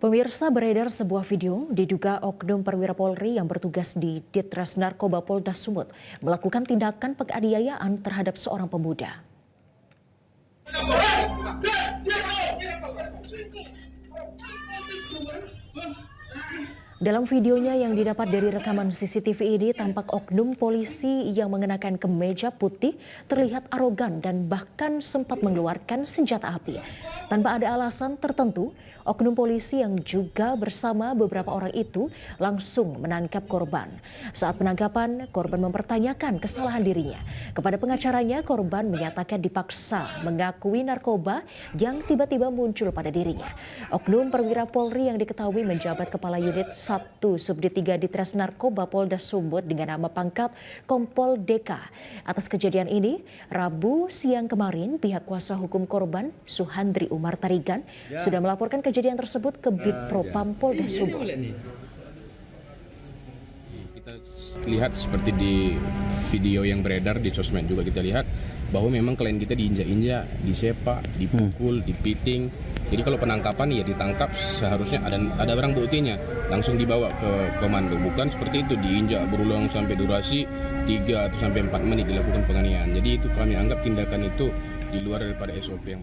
Pemirsa, beredar sebuah video diduga oknum perwira Polri yang bertugas di Ditres Narkoba Polda Sumut melakukan tindakan penganiayaan terhadap seorang pemuda. Dalam videonya yang didapat dari rekaman CCTV ini, tampak oknum polisi yang mengenakan kemeja putih terlihat arogan dan bahkan sempat mengeluarkan senjata api. Tanpa ada alasan tertentu, oknum polisi yang juga bersama beberapa orang itu langsung menangkap korban. Saat penangkapan, korban mempertanyakan kesalahan dirinya. Kepada pengacaranya, korban menyatakan dipaksa mengakui narkoba yang tiba-tiba muncul pada dirinya. Oknum perwira Polri yang diketahui menjabat kepala unit 1 Subdit 3 Ditres Narkoba Polda Sumut dengan nama pangkat Kompol DK. Atas kejadian ini, Rabu siang kemarin, pihak kuasa hukum korban, Suhandri Umar Tarigan, sudah melaporkan kejadian tersebut ke Bid Propam Polda Sumut. Kita lihat seperti di video yang beredar di sosmed juga kita lihat bahwa memang klien kita diinjak-injak, disepak, dipukul, dipiting. Jadi kalau penangkapan ya ditangkap seharusnya ada barang buktinya, langsung dibawa ke komando. Bukan seperti itu diinjak berulang sampai durasi 3 atau sampai 4 menit dilakukan penganiayaan. Jadi itu kami anggap tindakan itu di luar daripada SOP yang